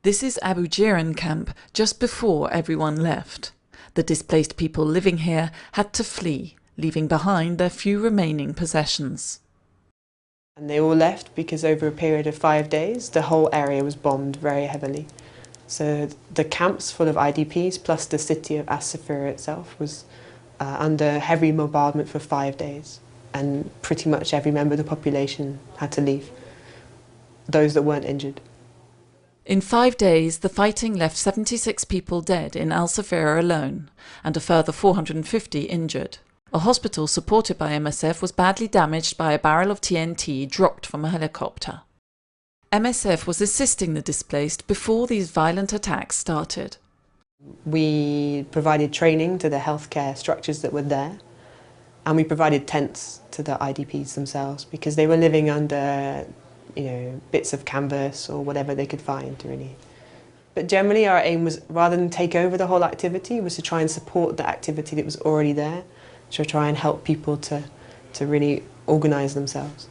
This is Abu Jiran camp just before everyone left. The displaced people living here had to flee, leaving behind their few remaining possessions. And they all left because over a period of 5 days, the whole area was bombed very heavily. So the camps full of IDPs plus the city of Safira itself was under heavy bombardment for 5 days. And pretty much every member of the population had to leave, those that weren't injured. In 5 days, the fighting left 76 people dead in Al Safira alone, and a further 450 injured. A hospital supported by MSF was badly damaged by a barrel of TNT dropped from a helicopter. MSF was assisting the displaced before these violent attacks started. We provided training to the healthcare structures that were there, and we provided tents to the IDPs themselves because they were living under bits of canvas or whatever they could find, really. But generally our aim was, rather than take over the whole activity, was to try and support the activity that was already there, to try and help people to really organise themselves.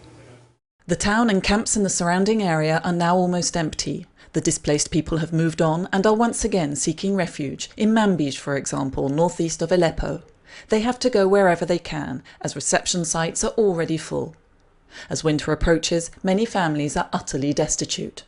The town and camps in the surrounding area are now almost empty. The displaced people have moved on and are once again seeking refuge, in Manbij, for example, northeast of Aleppo. They have to go wherever they can, as reception sites are already full. As winter approaches, many families are utterly destitute.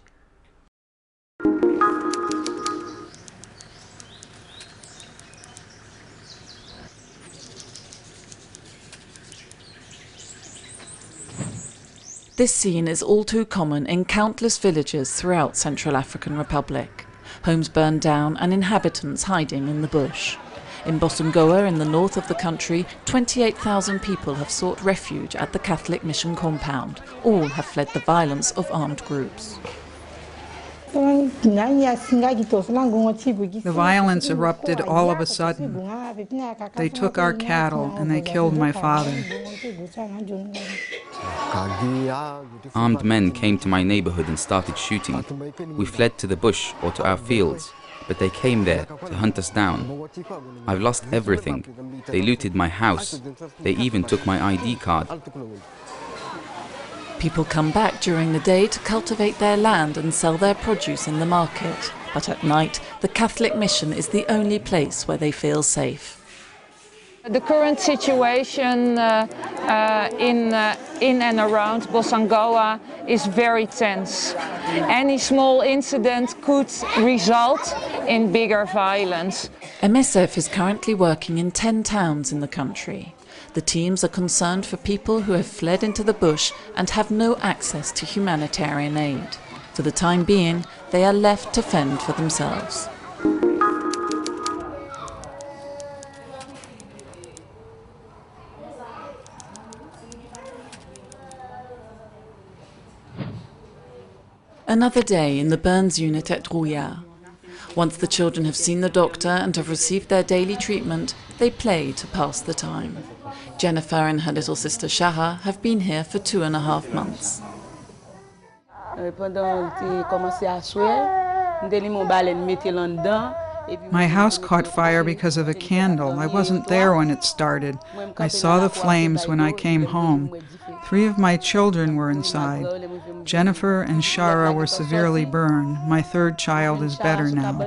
This scene is all too common in countless villages throughout Central African Republic. Homes burned down and inhabitants hiding in the bush. In Bosongoa, in the north of the country, 28,000 people have sought refuge at the Catholic mission compound. All have fled the violence of armed groups. The violence erupted all of a sudden. They took our cattle and they killed my father. Armed men came to my neighborhood and started shooting. We fled to the bush or to our fields, but they came there to hunt us down. I've lost everything. They looted my house. They even took my ID card. People come back during the day to cultivate their land and sell their produce in the market. But at night, the Catholic mission is the only place where they feel safe. The current situation in and around Bosongoa is very tense. Any small incident could result in bigger violence. MSF is currently working in 10 towns in the country. The teams are concerned for people who have fled into the bush and have no access to humanitarian aid. For the time being, they are left to fend for themselves. Another day in the burns unit at Rouya. Once the children have seen the doctor and have received their daily treatment, they play to pass the time. Jennifer and her little sister Shaha have been here for 2.5 months. My house caught fire because of a candle. I wasn't there when it started. I saw the flames when I came home. 3 of my children were inside. Jennifer and Shara were severely burned. My 3rd child is better now.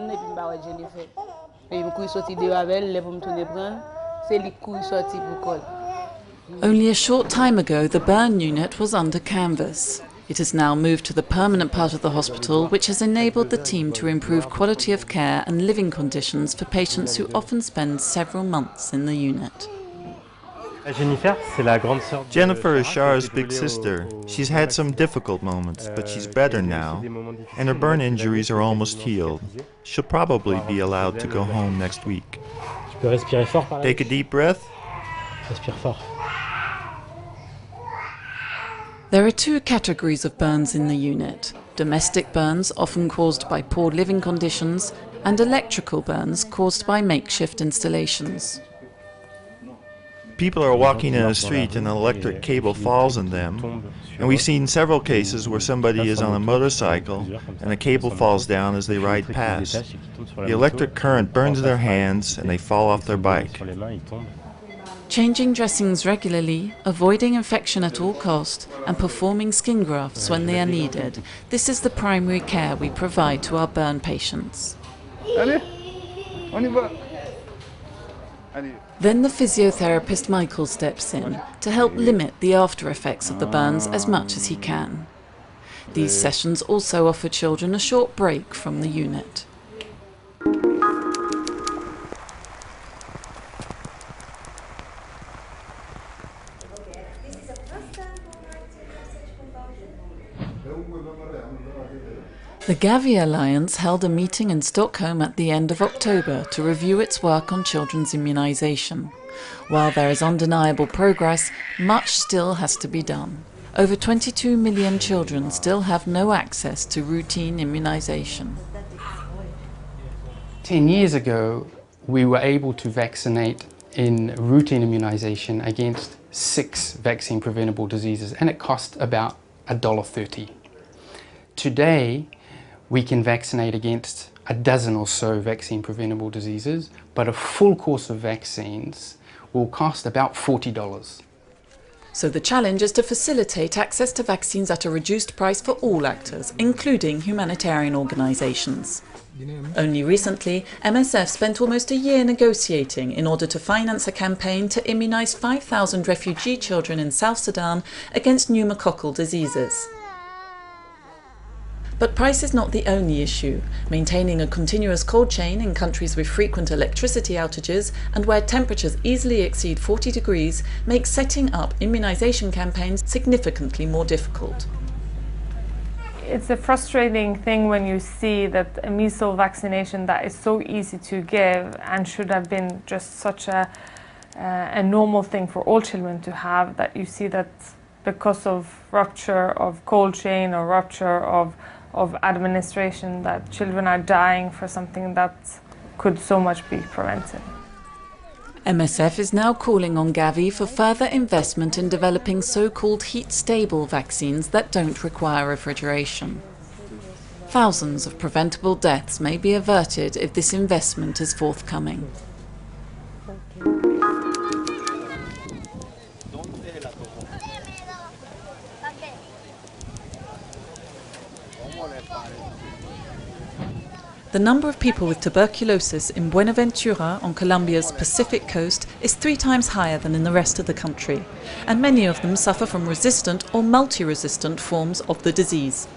Only a short time ago, the burn unit was under canvas. It has now moved to the permanent part of the hospital, which has enabled the team to improve quality of care and living conditions for patients who often spend several months in the unit. Jennifer is Shara's big sister. She's had some difficult moments, but she's better now, and her burn injuries are almost healed. She'll probably be allowed to go home next week. Take a deep breath. There are two categories of burns in the unit: domestic burns, often caused by poor living conditions, and electrical burns caused by makeshift installations. People are walking in a street and an electric cable falls on them, and we've seen several cases where somebody is on a motorcycle and a cable falls down as they ride past. The electric current burns their hands and they fall off their bike. Changing dressings regularly, avoiding infection at all cost, and performing skin grafts when they are needed. This is the primary care we provide to our burn patients. Then the physiotherapist Michael steps in to help limit the after effects of the burns as much as he can. These sessions also offer children a short break from the unit. The Gavi Alliance held a meeting in Stockholm at the end of October to review its work on children's immunisation. While there is undeniable progress, much still has to be done. Over 22 million children still have no access to routine immunisation. 10 years ago, we were able to vaccinate in routine immunisation against 6 vaccine-preventable diseases, and it cost about $1.30. Today, we can vaccinate against a dozen or so vaccine-preventable diseases, but a full course of vaccines will cost about $40. So the challenge is to facilitate access to vaccines at a reduced price for all actors, including humanitarian organisations. Only recently, MSF spent almost a year negotiating in order to finance a campaign to immunise 5,000 refugee children in South Sudan against pneumococcal diseases. But price is not the only issue. Maintaining a continuous cold chain in countries with frequent electricity outages and where temperatures easily exceed 40 degrees makes setting up immunisation campaigns significantly more difficult. It's a frustrating thing when you see that a measles vaccination that is so easy to give and should have been just such a normal thing for all children to have, that you see that because of rupture of cold chain or rupture of administration, that children are dying for something that could so much be prevented. MSF is now calling on Gavi for further investment in developing so-called heat-stable vaccines that don't require refrigeration. Thousands of preventable deaths may be averted if this investment is forthcoming. The number of people with tuberculosis in Buenaventura on Colombia's Pacific coast is 3 times higher than in the rest of the country, and many of them suffer from resistant or multi-resistant forms of the disease.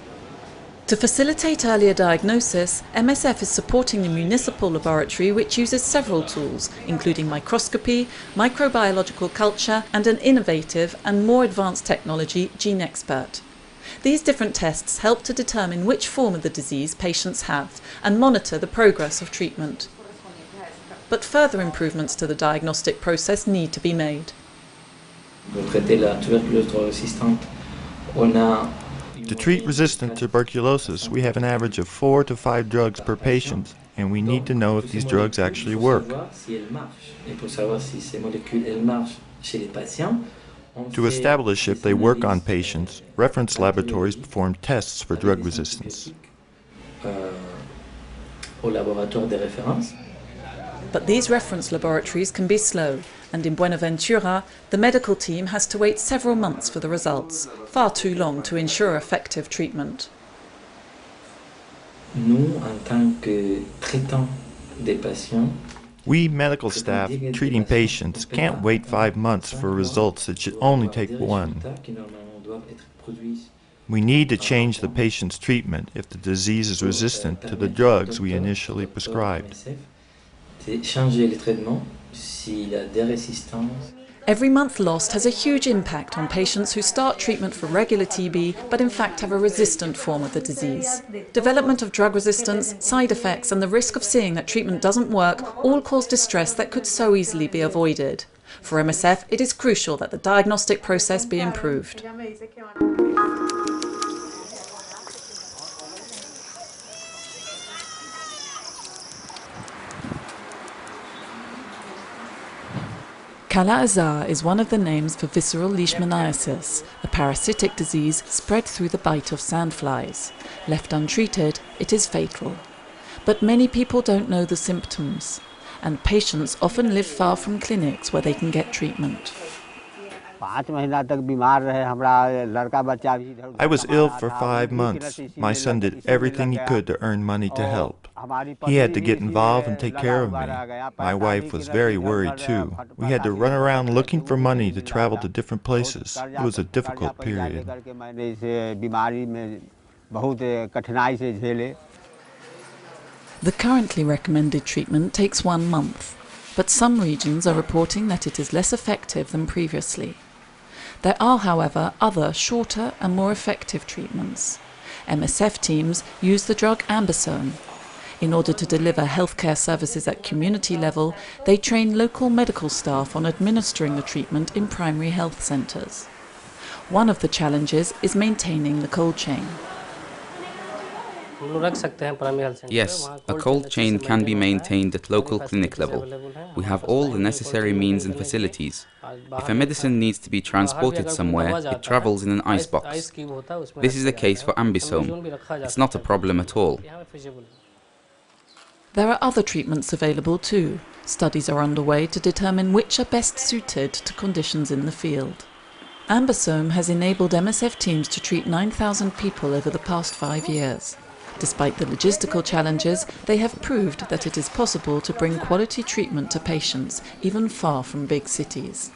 To facilitate earlier diagnosis, MSF is supporting the municipal laboratory, which uses several tools, including microscopy, microbiological culture, and an innovative and more advanced technology, GeneXpert. These different tests help to determine which form of the disease patients have and monitor the progress of treatment. But further improvements to the diagnostic process need to be made. To treat resistant tuberculosis, we have an average of 4 to 5 drugs per patient, and we need to know if these drugs actually work. To establish if they work on patients, reference laboratories perform tests for drug resistance. But these reference laboratories can be slow, and in Buenaventura, the medical team has to wait several months for the results, far too long to ensure effective treatment. We medical staff treating patients can't wait 5 months for results that should only take 1. We need to change the patient's treatment if the disease is resistant to the drugs we initially prescribed. Every month lost has a huge impact on patients who start treatment for regular TB but in fact have a resistant form of the disease. Development of drug resistance, side effects and the risk of seeing that treatment doesn't work all cause distress that could so easily be avoided. For MSF, it is crucial that the diagnostic process be improved. Kala Azar is one of the names for visceral leishmaniasis, a parasitic disease spread through the bite of sandflies. Left untreated, it is fatal. But many people don't know the symptoms, and patients often live far from clinics where they can get treatment. I was ill for 5 months. My son did everything he could to earn money to help. He had to get involved and take care of me. My wife was very worried too. We had to run around looking for money to travel to different places. It was a difficult period. The currently recommended treatment takes 1 month, but some regions are reporting that it is less effective than previously. There are, however, other shorter and more effective treatments. MSF teams use the drug Ambisome. In order to deliver healthcare services at community level, they train local medical staff on administering the treatment in primary health centres. One of the challenges is maintaining the cold chain. Yes, a cold chain can be maintained at local clinic level. We have all the necessary means and facilities. If a medicine needs to be transported somewhere, it travels in an icebox. This is the case for Ambisome. It's not a problem at all. There are other treatments available too. Studies are underway to determine which are best suited to conditions in the field. Ambisome has enabled MSF teams to treat 9,000 people over the past 5 years. Despite the logistical challenges, they have proved that it is possible to bring quality treatment to patients, even far from big cities.